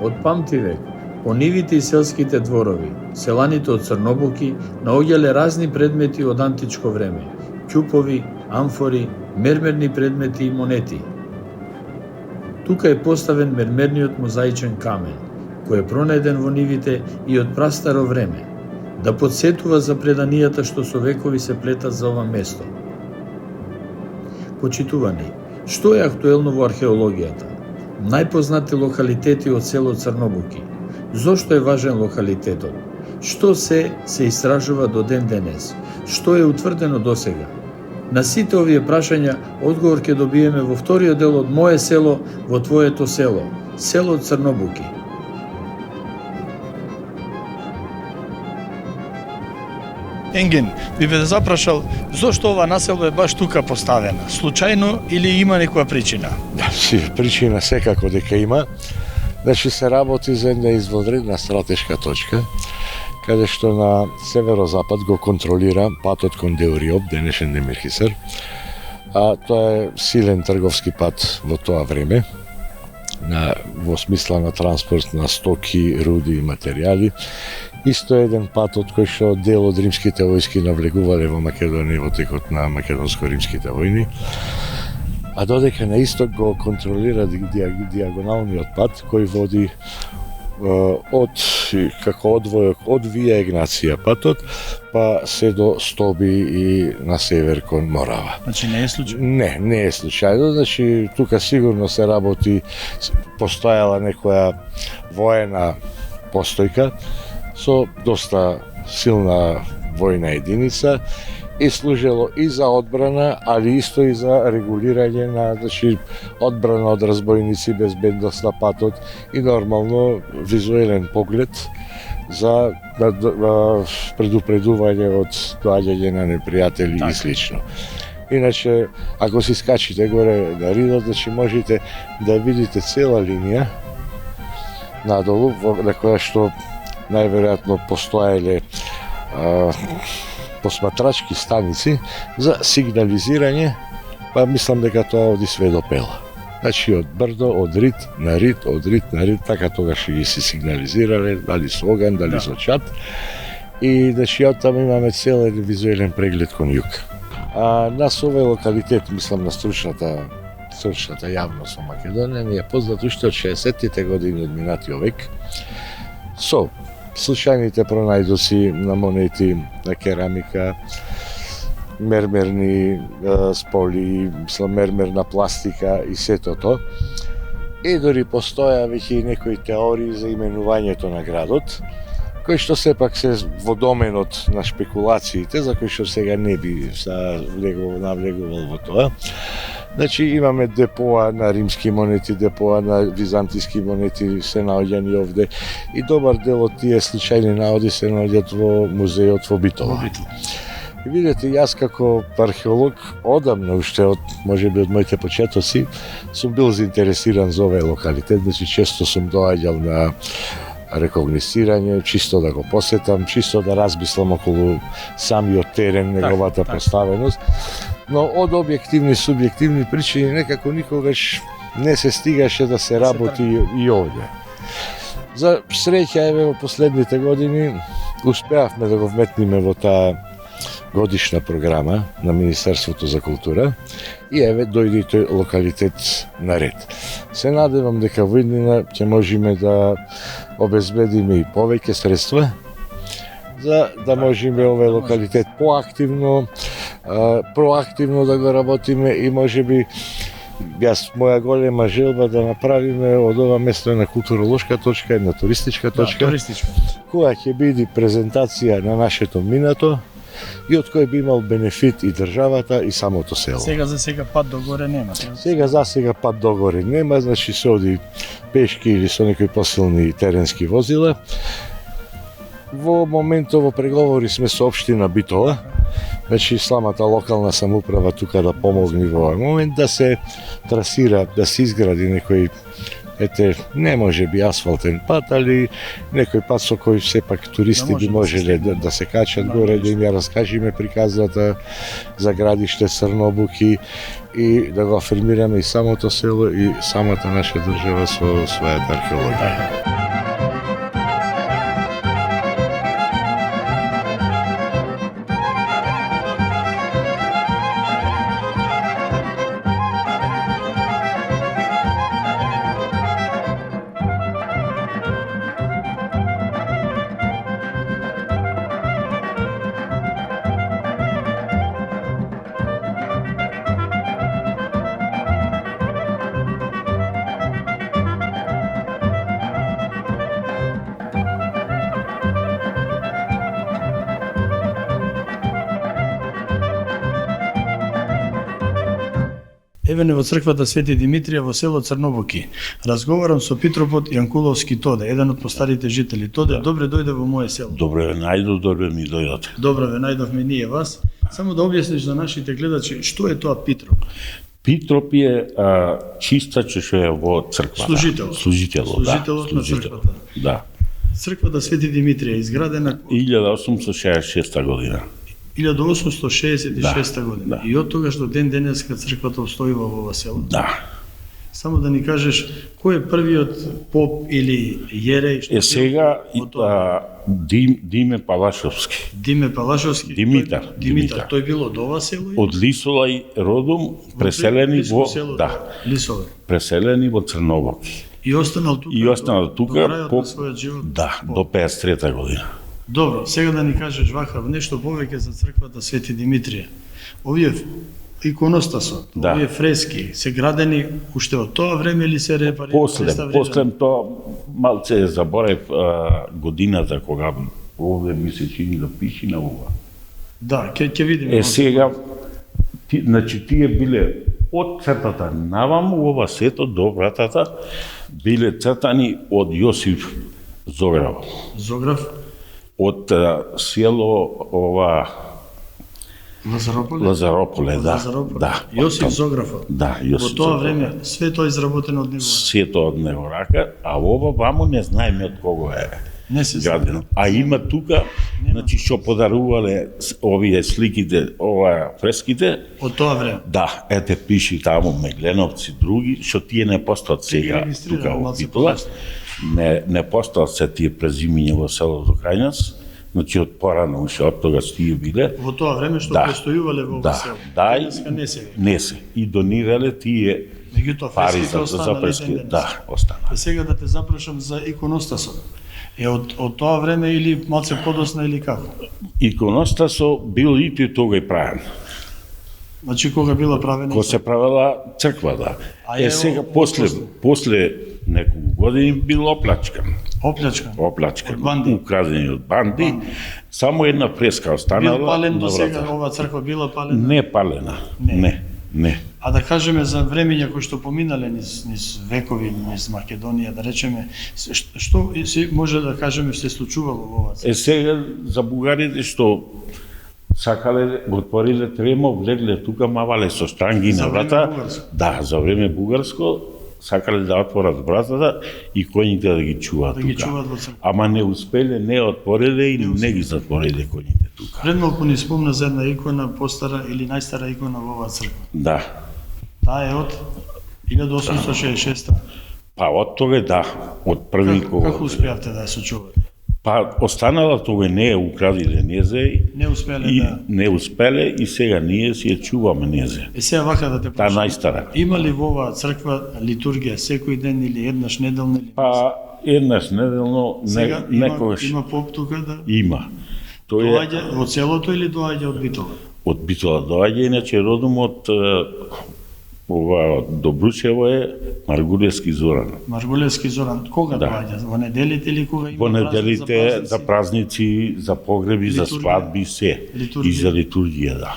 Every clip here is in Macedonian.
Од памтивек, по нивите и селските дворови, селаните од Црнобуки наоѓале разни предмети од античко време: ќупови, амфори, мермерни предмети и монети. Тука е поставен мермерниот мозаичен камен, кој е пронајден во нивите и од прастаро време, да подсетува за преданијата што со векови се плетат за ова место. Почитувани, што е актуелно во археологијата? Најпознати локалитети од село Црнобуки. Зошто е важен локалитетот? Што се истражува до ден денес? Што е утврдено досега? На сите овие прашања одговор ќе добиеме во вториот дел од Моје село во твоето село, село Црнобуки. Енген, би ве запрашал зошто ова населба е баш тука поставена? Случајно или има некоја причина? Причина секако дека има. Значи се работи за една извонредна стратешка точка, каде што на северозапад го контролира патот кон Деуриоп, денешен Демирхисар. А тоа е силен трговски пат во тоа време, во смисла на транспорт на стоки, руди и материјали. Исто еден пат од кој што дел од римските војски навлегувале во Македонија во текот на македонско-римските војни. А додека на исток го контролира диагоналниот пат кој води од како одвојок од Вија Егнација патот, па се до Стоби и на север кон Морава. Значи не е случајно? Не е случајно. Значи тука сигурно се работи, постојала некоја воена постојка со доста силна војна единица и служело и за одбрана, али исто и за регулирање на одбрана од разбойници, безбедност на патот и нормално визуелен поглед за предупредување од доаѓање на непријатели и слично. Иначе, ако си скачите горе на ридот, значи можете да видите цела линија надолу, на која што најверојатно постоеле посматрачки станици за сигнализирање, па мислам дека тоа оди све до Пела. Значи од брдо, од рид на рид, од рид на рид, така тогаш ги си сигнализирале, дали со оган, дали со чат. И значи од таму имаме цел визуелен преглед кон југ. Нас овој локалитет, мислам на стручната јавност во Македонија, ни е познат уште од 60-тите години од минатиот век, со случајните пронајдоци на монети, на керамика, мермерни споли, мермерна пластика и сето тоа. И дори постоја веќе и некои теории за именувањето на градот, кои што сепак се во доменот на шпекулациите, за кои што сега не би навлегувал во тоа. Значи имаме депоа на римски монети, депоа на византиски монети се наоѓани овде и добар дел од тие случајни наоди се наоѓаат во музејот во Битола. И видите, јас како археолог одамна уште од можеби од моите почетоци сум бил заинтересиран за овој локалитет, значи често сум доаѓал на рекогносцирање, чисто да го посетам, чисто да размислам околу самиот терен, неговата поставеност. Но од објективни и субјективни причини некако никогаш не се стигаше да се работи и овде. За среќа, еве во последните години успеавме да го вметниме во таа годишна програма на Министерството за култура и еве дојде тој локалитет на ред. Се надевам дека во иднина ќе можеме да обезбедиме и повеќе средства за да можеме овој локалитет проактивно да го работиме и можеби моја голема желба да направиме од ова место една културолошка точка, една туристичка точка, која ќе биде презентација на нашето минато и од кој би имал бенефит и државата и самото село. Сега пат догоре нема. Сега пат догоре нема, значи се оди пешки или со некои посилни теренски возила. Во моментот во преговори сме со општина Битола, значи самата локална самоуправа тука да помогне во овој момент да се трасира, да се изгради некој Ете, не може би асфалтен пат, али некој пат со кој сепак туристи Да може би да можеле се да се качат горе, да им ја раскажеме приказната за градиште Црнобуки и да го афирмираме и самото село и самата наша држава со својата археологија. Еве не во црквата Свети Димитрија во село Црнобуки. Разговарам со Питропот Јанкуловски Тоде, еден од постарите жители. Тоде, добре дојде во моје село. Добре ве најдов, добре ми дојдете. Добро ве најдовме ние вас. Само да објасниш за нашите гледачи што е тоа Питроп. Питроп е чистач што е во црквата. Служител. Служителот на црквата. Да. Црквата Свети Димитрија изградена 1866 година. 1866 година. да. И од тогаш до ден денеска црквата обстојува во ова село. Да. Само да ни кажеш кој е првиот поп или јереј што Сега во тоа? Диме Палашовски. Диме Палашовски. Димитар, Тој, Димитар. Тој било од ова село? Од Лисолај родом, преселени во Лисове. преселени во Црнобуки. И останал тука. И останал тука до крајот на својот живот. Да, до 53 година. Добро, сега да ни кажеш вака нешто повеќе за црквата Свети Димитрија. Овие иконостасот, Да. овие фрески се градени уште од тоа време или се После реставрирани? тоа малце заборев годината кога овде ми се чини да пиши на ова. Да, ќе видиме. Сега, значи тие биле од цртата наваму, ова сето до вратата, биле цртани од Јосиф Зогрев. Зограф, Од село ова Лазарополе, да. Лазарополе. Да. Јосиф Зографот. Да, Во Јосиф тоа Зогрев. време све тоа изработено од него. Сето од него рака, а ова ваму не знаеме од кого е Не се знае. градено. А има тука, значи што подарувале овие сликите, ова фреските, Од тоа време. да, ете пиши таму Мегленовци, други, што тие не постојат сега регистрирано тука во малце Битола. подоцна. Не постојат се тие презимиња во селото крај нас, значи од порано уште од тогаш тие биле. Во тоа време што Да. престојувале во ова Да, село. да, Денеска не се. не се. И донирале тие Меѓутоа пари фреските за останале прески. ден денес. Да, остана. А сега да те запрашам за иконостасот. Е од тоа време или малце подосна или како? Иконостасо бил и тој тогаш правен. Значи кога била правена? Кога се правела црквата. А е, Сега после? после неколку години бил оплачкан. Оплячкан. Оплачкан, Од банди. украдени од банди. Само една фреска останала Бил пален на до сега, врата. ова црква била палена? Не палена. Не. А да кажеме за времења кои што поминале низ векови, низ Македонија, да речеме, што се може да кажеме се случувало во ова црква? Сега за бугарите што сакале, го отвориле тремо, влегле тука, мавале со штанги За на време врата. бугарско? Да, за време бугарско, сакале да отворат вратата и коњите да ги чуваат Да тука. ги чуваат во црква. Ама не успеле, не отвориле и не ги затвориле коњите тука. Пред малку ни спомна за една икона, постара или најстара икона во оваа црква. Да. Таа е од 1866. Па од тога да, од први Како успеавте да ја сочувате? Па останала тога не е украдиле незе Не успеале и да... не успеле и сега ние си ја чуваме незе. Е сега вака да те Таа прашам. најстара. Има ли во оваа црква литургија секој ден или еднаш неделно или Па еднаш неделно сега некогаш има поп тука да има. Тој е доаѓа во целото или доаѓа од Битола? од Битола доаѓа, иначе родом од ова од Добручево е Маргулевски Зоран. Маргулевски Зоран, кога Да. доаѓа? Во неделите или кога има Во празник неделите за празници? празници, за погреби, за Литургија. свадби, се. Литургија. И за литургија, да.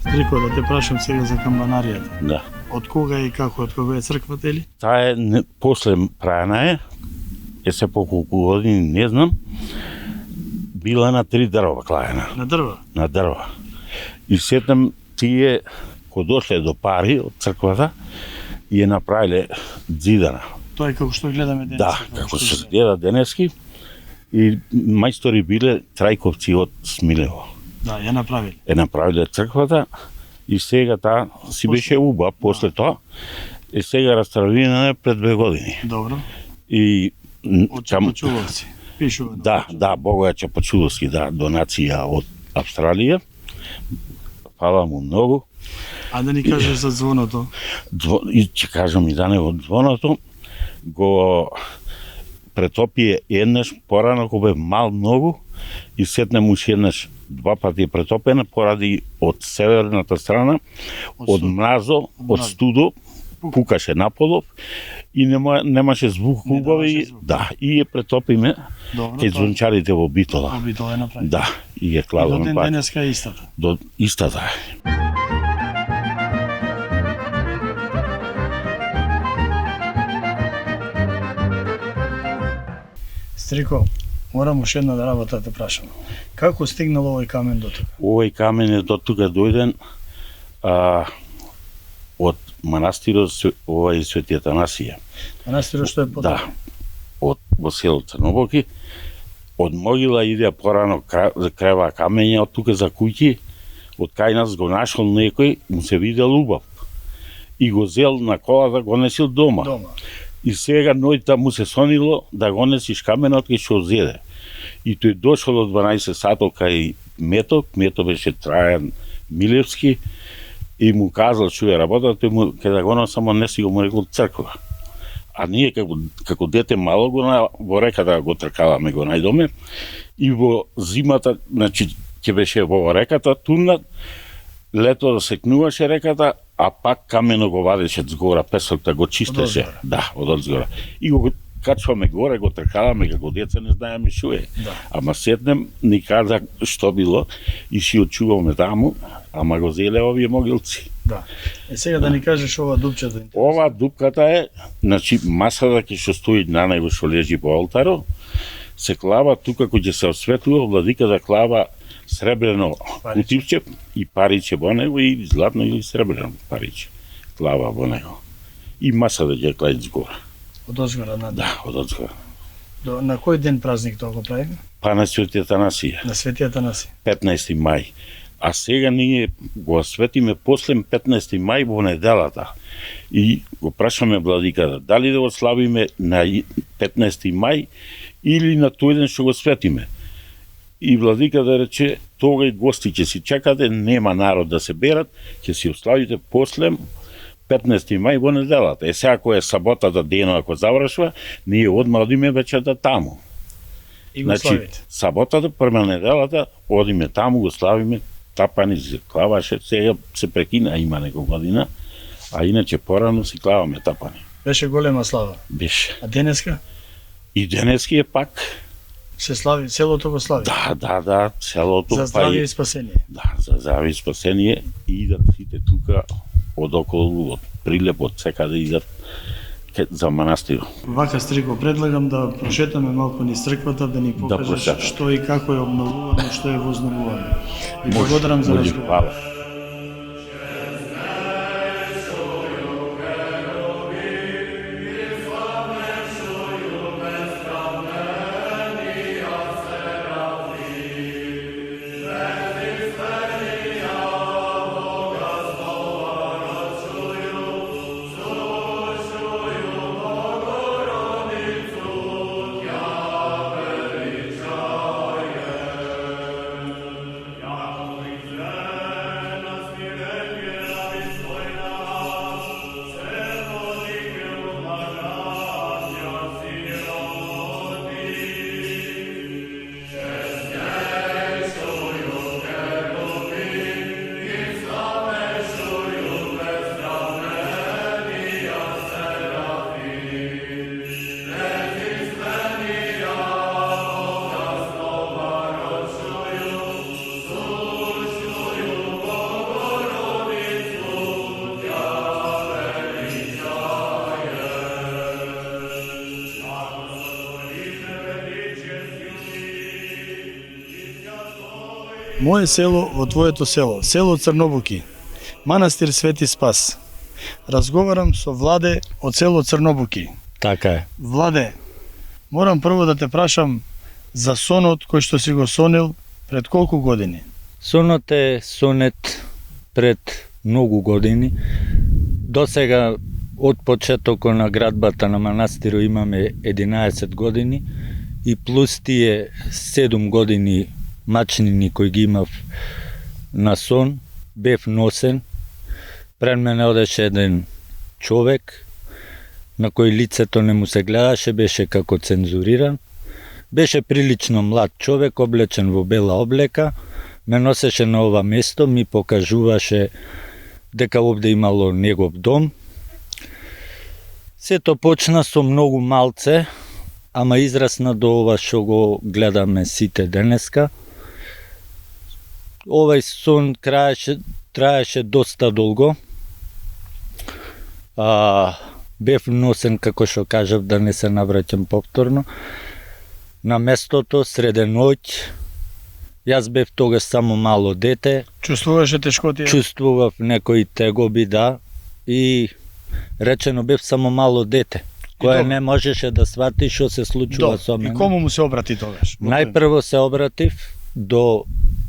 Стрико, да те прашам сега за камбанаријата. Да. Од кога и како, од кога е црквата или? Таа е после прајана е се по колку години не знам, била на 3 дрва клаена. На дрва? На дрва. И сетам тие кои дошле до пари од црквата и е направиле зидана. Тоа е како што гледаме денес. Да, како се гледа денески. И мајстори биле Трајковци од Смилево. Да, ја направиле. Е направиле црквата и сега таа си беше уба после тоа. И сега рестаурирана пред 2 години. Добро. И Од Чапачуловци. Пишува. Да, Богоја Чапачуловски, да, донација од Австралија. Фала му многу. А да ни кажеш за звоното? И ќе кажам и да не од звоното, го претопие еднаш, порано го бе мал многу, и сетнем уште еднаш 2 пати е претопена поради од северната страна, од мразо, од студо, пукаше наполов и немаше звук хубави, да, и ја претопиме кај звончарите во Битола. Во Битола е направи. Да, и ја кладаме пак. И до ден денеска е истата. До истата е. Стрико, морам уште една работа те прашам. Како стигнал овој камен до тука? Овој камен е до тука дојден од манастирот овој Свети Атанасија. Манастирот што е под? Да, во село Црнобоки. Од могила иде порано крева камења од тука за куќи, од кај нас го нашол некој, му се видел убав. И го зел на колата, го несил дома. И сега ноќта му се сонило да го несиш каменот кај што зеде. И тој дошол од 12 сатот кај Мето беше Трајан Милевски, и му казал што е работата, тој му ке да го носам, не си го му рекол црква. А ние како дете мало во реката го тркаваме, го најдоме, и во зимата, значи ќе беше во реката тунат, лето да секнуваше реката, а пак камено го вадеше згора, песокта го чистеше. Да, од згора. И го качваме горе, го тркаваме, како деца не знаеме што е. Да. Ама сетнем, ни каза што било и си очуваме таму, ама го зеле овие могилци. Да. Сега да ни кажеш ова дупчето. Ова дупката е, значи масата ќе што стои на него што лежи по олтаро, се клава тука кој ќе се осветлува, владика да клава сребрено кутивче и париче во него, и златно или сребрено париче клава во него. И масата ќе клаи згора. Од озгора надолу. Да, од озгора. На кој ден празник тоа го правиме? Па на Свети Атанасија. На Свети Атанасија. 15 мај. А сега ние го осветиме после 15 мај во неделата. И го прашаме владиката дали да го славиме на 15 мај или на тој ден што го светиме. И владиката рече, тога и гости ќе си чекате, нема народ да се берат, ќе си ославите после 15 мај во неделата. Сега кој е саботата дено ако завршува, ние одма одиме вечерта таму. И го славите. Саботата, према неделата, одиме таму, го славиме, тапани се клаваше, сега се прекина, има некој година, а иначе порано си клаваме тапани. Беше голема слава. Беше. А денеска? И денески е пак. Се слави, селото го слави. Да, селото. За здравје и спасение. Да, за здравје и спасение, и идат сите тука од околу, од Прилеп, од секаде идат за манастирот. Вака, Стрико, предлагам да прошетаме малку низ црквата, да ни покажеш што и како е обновувано, што е возновувано. И благодарам за разговор. Хвала. Мое село во твоето село, село Црнобуки, манастир Свети Спас. Разговарам со Владе од село Црнобуки. Така е. Владе, морам прво да те прашам за сонот кој што си го сонил пред колку години? Сонот е сонет пред многу години. До сега, од почетокот на градбата на манастирот имаме 11 години и плюс тие 7 години мачнини кои ги имав на сон, бев носен. Пред мене одеше еден човек на кој лицето не му се гледаше, беше како цензуриран. Беше прилично млад човек, облечен во бела облека, ме носеше на ова место, ми покажуваше дека овде имало негов дом. Сето почна со многу малце, ама израсна до ова што го гледаме сите денеска. Овај сон траеше доста долго. Бев носен, како што кажав, да не се навраќам повторно, на местото среде ноќ. Јас бев тогаш само мало дете. Чувствуваше тешкотија? Чувствував некои тегоби, да, и речено бев само мало дете, кое не можеше да свати што се случува со мене. И кому му се обрати тогаш? Најпрво се обратив до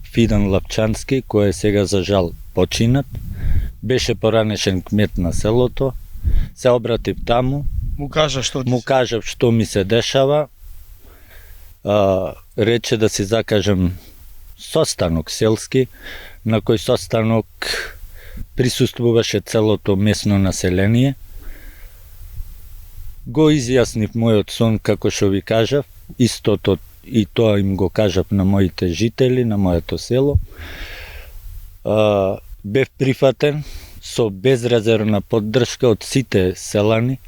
Фидан Лапчански, кој е сега за жал починат. Беше поранешен кмет на селото. Се обратив таму. Му кажав што ми се дешава. Рече да си закажам состанок селски, на кој состанок присуствуваше целото местно население. Го изјаснив мојот сон, како што ви кажав, истото и тоа им го кажав на моите жители, на моето село. Бев прифатен со безрезервна поддршка од сите селани.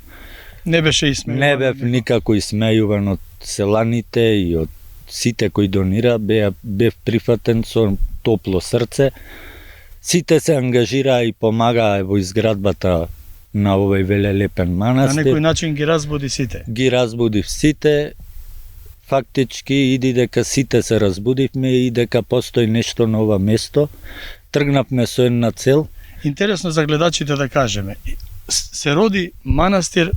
Не беше исмејуван? Не бев никако исмејуван од селаните и од сите кои донира. Бев прифатен со топло срце. Сите се ангажираа и помагаа во изградбата на овој велелепен манастир. На некој начин ги разбуди сите? Ги разбудив сите. Фактички иди дека сите се разбудивме и дека постои нешто на ова место. Тргнавме со една цел. Интересно за гледачите да кажеме. Се роди манастир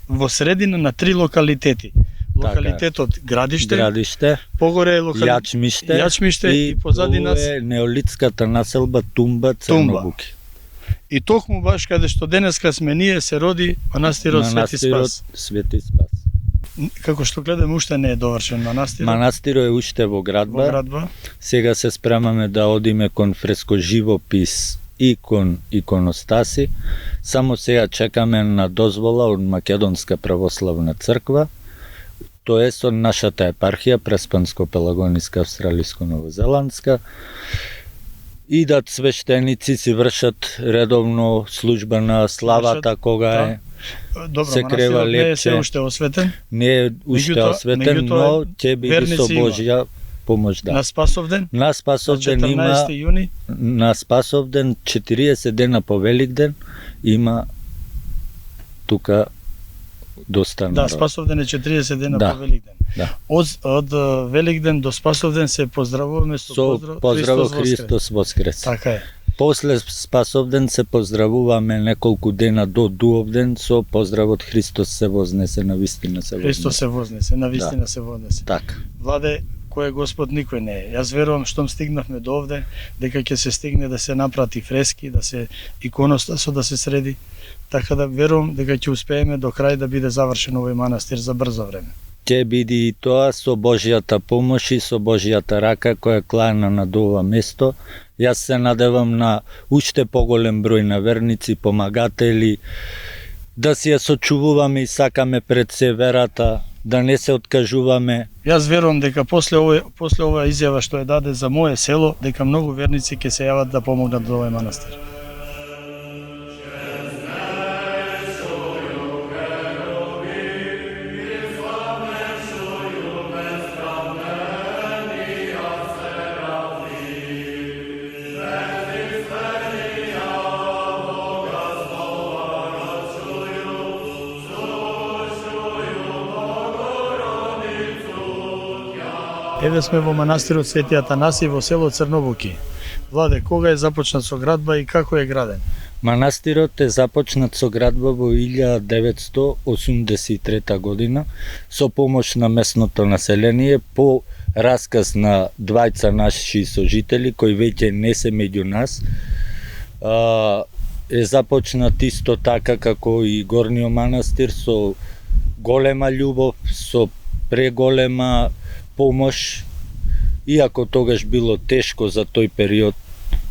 во средина на 3 локалитети. Локалитетот Градиште, погоре е Јачмиште и позади нас е неолитската населба Тумба, Црнобуки. И токму баш каде што денеска сме ние се роди манастирот Свети Спас. Како што гледаме, уште не е довршен манастирот. Манастирот е уште во градба. Сега се спремаме да одиме кон фрескоживопис и кон иконостаси. Само сега чекаме на дозвола од Македонска православна црква, тоа е со нашата епархија, Преспанско-Пелагониска, Австралиско-Новозеландска. Идат свештеници, си вршат редовно служба на славата, кога е. Добро, се крева лепче. Не е се уште осветен? Не е уште осветен, но ќе биде со Божја помош, да. На Спасовден? На Спасовден има, 14 јуни? На Спасовден 40 дена по Великден има тука доста народ. Да, Спасовден е 40 дена по Великден. Да. Од Великден до Спасовден се поздравуваме со поздрав Христос Воскрес. Така е. После Спасовден се поздравуваме неколку дена до Дуовден со поздравот Христос се вознесе, навистина се вознесе. Христос се вознесе, навистина се вознесе. Така. Владе, кој е Господ никој не е. Јас верувам штом стигнавме до овде, дека ќе се стигне да се напрати фрески, да се иконостасот да се среди, така да верувам дека ќе успееме до крај да биде завршен овој манастир за брзо време. Ќе биде и тоа со Божјата помош и со Божјата рака која клана на ова место. Јас се надевам на уште поголем број на верници, помагатели, да си ја сочувуваме и сакаме пред се верата, да не се откажуваме. Јас верувам дека после ова изјава што е даде за мое село, дека многу верници ќе се јават да помогнат до овој манастир. Еве сме во манастирот Свети Атанаси во село Црнобуки. Владе, кога е започнат со градба и како е граден? Манастирот е започнат со градба во 1983 година со помош на местното население по расказ на двајца наши сожители кои веќе не се меѓу нас. Е започнат исто така како и Горниот манастир со голема љубов, со преголема помош, иако тогаш било тешко за тој период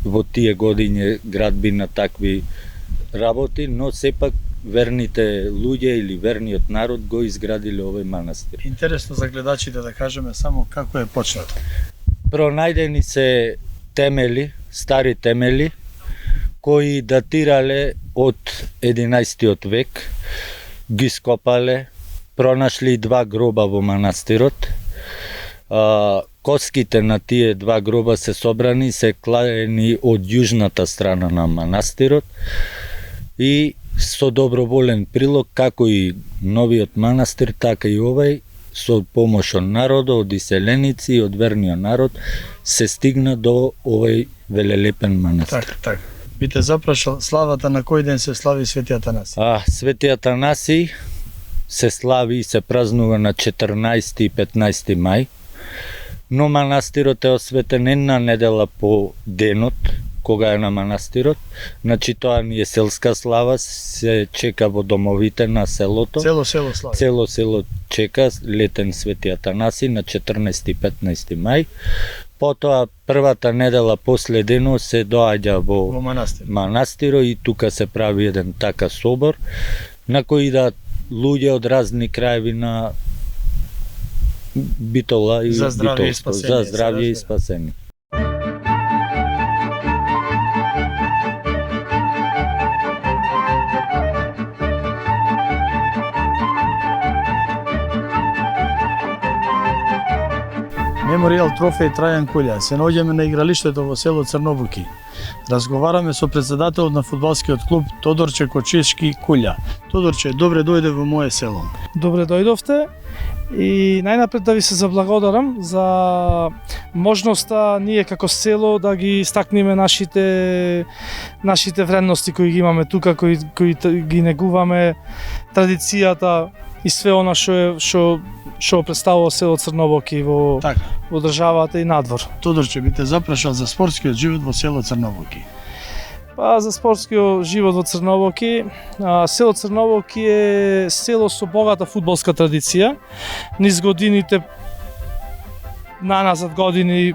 во тие години градби на такви работи, но сепак верните луѓе или верниот народ го изградиле овој манастир. Интересно за гледачите да кажеме само како е почнато. Пронајдени се темели, стари темели, кои датирале од 11 век, ги скопале, пронашли 2 гроба во манастирот. Коските на тие 2 гроба се собрани, се клаени од јужната страна на манастирот и со доброволен прилог, како и новиот манастир, така и овој, со помош од народот, од иселеници и од верниот народ, се стигна до овој велелепен манастир. Така. Би те запрашал, славата на кој ден се слави Свети Атанаси? Свети Атанаси се слави и се празнува на 14 и 15 мај, но манастирот е осветен една недела по денот, кога е на манастирот. Значи тоа ни е селска слава, се чека во домовите на селото. Цело село слави. Цело село чека летен Свети Атанаси на 14 и 15 мај. Потоа првата недела после денот се доаѓа во манастирот и тука се прави еден така собор на кој идат луѓе од разни краеви на Битола и за здравје и Битолско, спасение. за здравје и спасение. Меморијал трофеј Трајан Кулја. Се наоѓаме на игралиштето во село Црнобуки. Разговараме со председателот на фудбалскиот клуб Тодорче Кочишки Кулја. Тодорче, добре дојде во мое село. Добре дојдовте и најнапред да ви се заблагодарам за можноста ние како село да ги истакнеме нашите вредности кои ги имаме тука, кои ги негуваме, традицијата и све она што представува село Црнобуки во државата и надвор. Тодорче, би те запрашал за спортскиот живот во село Црнобуки. За спортскиот живот во Црнобуки, село Црнобуки е село со богата фудбалска традиција. Низ годините, наназад години,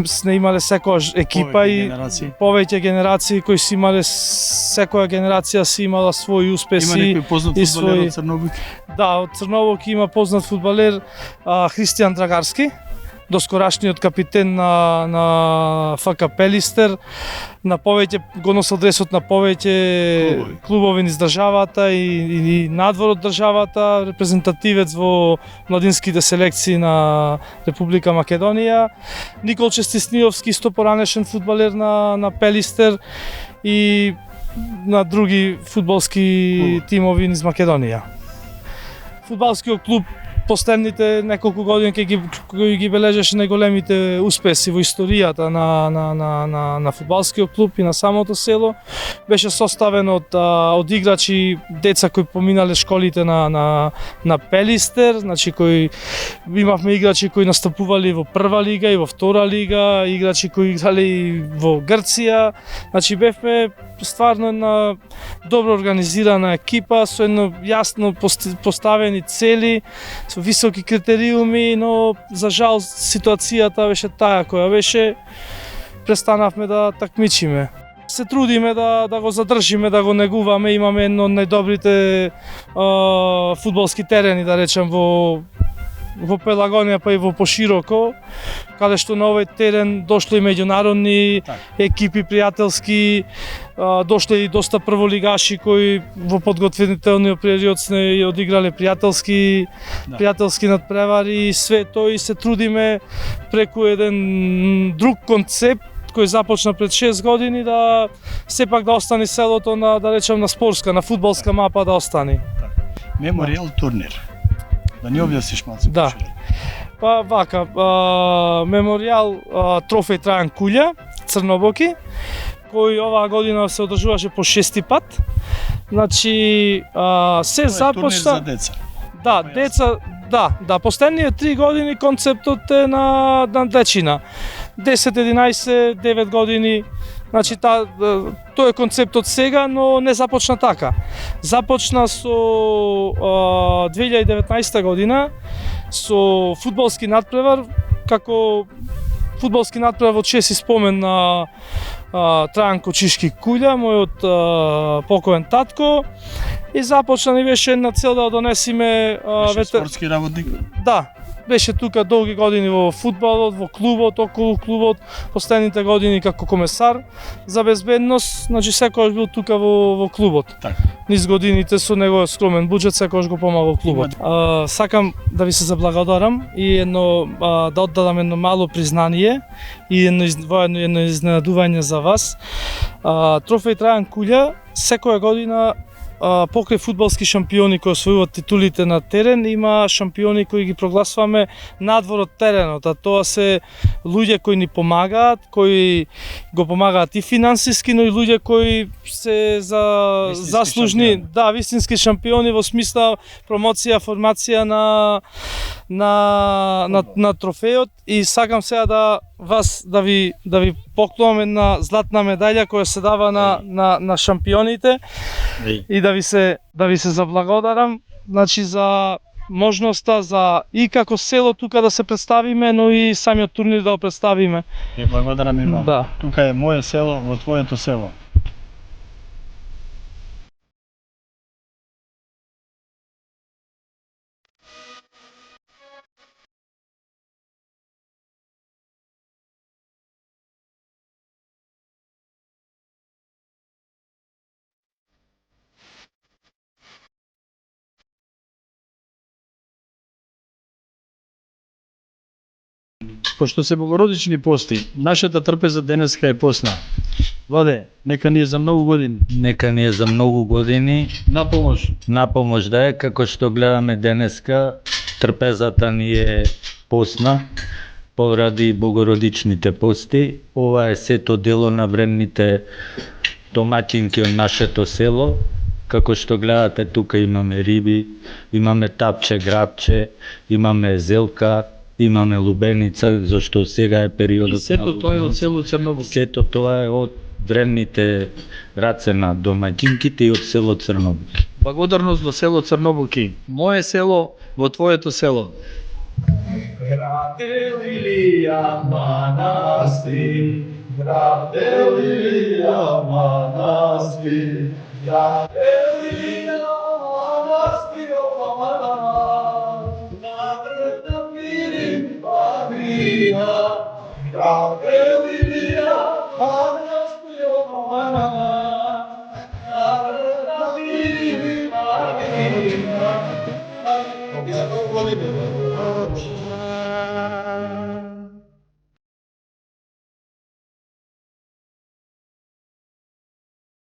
сме имале секојаш екипа и повеќе генерации кои си имале, секоја генерација си имала своји успеси. Има некој познат фудбалер од Црнобуки? Да, од Црнобуки има познат фудбалер Христијан Драгарски, доскорашниот капитен на ФК Пелистер, на повеќе го носел дресот на повеќе клубови низ државата и надвор од државата, репрезентативец во младинските селекции на Република Македонија. Николче Стисниовски, исто поранешен фудбалер на Пелистер и на други фудбалски тимови низ Македонија. Фудбалскиот клуб последните неколку години кои ги бележеше најголемите успеси во историјата на фудбалскиот клуб и на самото село. Беше составен од играчи, деца кои поминале школите на Пелистер, значи кои имавме играчи кои настапували во прва лига и во втора лига, играчи кои играли во Грција. Значи бевме стварно една добро организирана екипа со едно јасно поставени цели, со високи критериуми, но за жал ситуацијата беше таа која беше, престанавме да такмичиме. Се трудиме да го задржиме, да го негуваме, имаме едно од најдобрите фудбалски терени, да речем, во Пелагонија па и во пошироко, каде што на овој терен дошло и меѓународни екипи пријателски, дошле и доста прволигаши кои во подготвителниот период сме одиграле пријателски надпревари и све тоа, и се трудиме преку еден друг концепт кој започна пред 6 години да сепак да остане селото на, да речем, на спортска, на фудбалска мапа да остане. Меморијал турнир. Да ни објасниш малку. Да. Па вака, меморијал трофеј Трајан Кулја, Црнобоки, кој оваа година се одржуваше по 6-ти пат. Значи, се започна... за деца. Да, деца, да, последните 3 години концептот е на дечина. 10, 11, 9 години. Значи, тој е концептот сега, но не започна така. Започна со 2019 година со фудбалски надпревар, како фудбалски надпревар во чест и спомен на Трајан Кочишки Кулја, мојот покоен татко, и започна ни беше една цел да донесиме спортски работник. Да, беше тука долги години во фудбалот, во клубот, околу клубот, последните години како комесар за безбедност, значи секогаш бил тука во клубот. Така. Низ годините со неговиот скромен буџет секогаш го помагал клубот. Сакам да ви се заблагодарам и да оддадам едно мало признание и едно изненадување за вас. Трофеј Трајан Кулја секоја година покрај фудбалски шампиони кои освојуваат титулите на терен, има шампиони кои ги прогласуваме надвор од теренот, а тоа се луѓе кои ни помагаат, кои го помагаат и финансиски, но и луѓе кои се заслужни, шампиони. Да, вистински шампиони во смисла промоција, формација на трофејот, и сакам сега да ви поклонам една златна медаља која се дава на шампионите и да ви се заблагодарам, значи за можноста за и како село тука да се представиме, но и самиот турнир да го представиме. Благодарам и вам. Да. Тука е моје село, во твоето село. Пошто се богородични пости, нашата трпеза денеска е посна. Владе, нека ни е за многу години. Нека ни е за многу години. На помош да е, како што гледаме денеска, трпезата ни е посна поради богородичните пости. Ова е сето дело на вредните домаќинки од нашето село. Како што гледате, тука имаме риби, имаме тапче, грабче, имаме зелка, имаме лубеница, зашто сега е периодот. И сето тоа е од село Црнобоки. Сето тоа е од древните раце на домаќинките и од село Црнобоки. Благодарност во село Црнобоки. Моје село во твоето село. Граде Лилија манастир, граде Лилија манастир, граде Лилија манастир,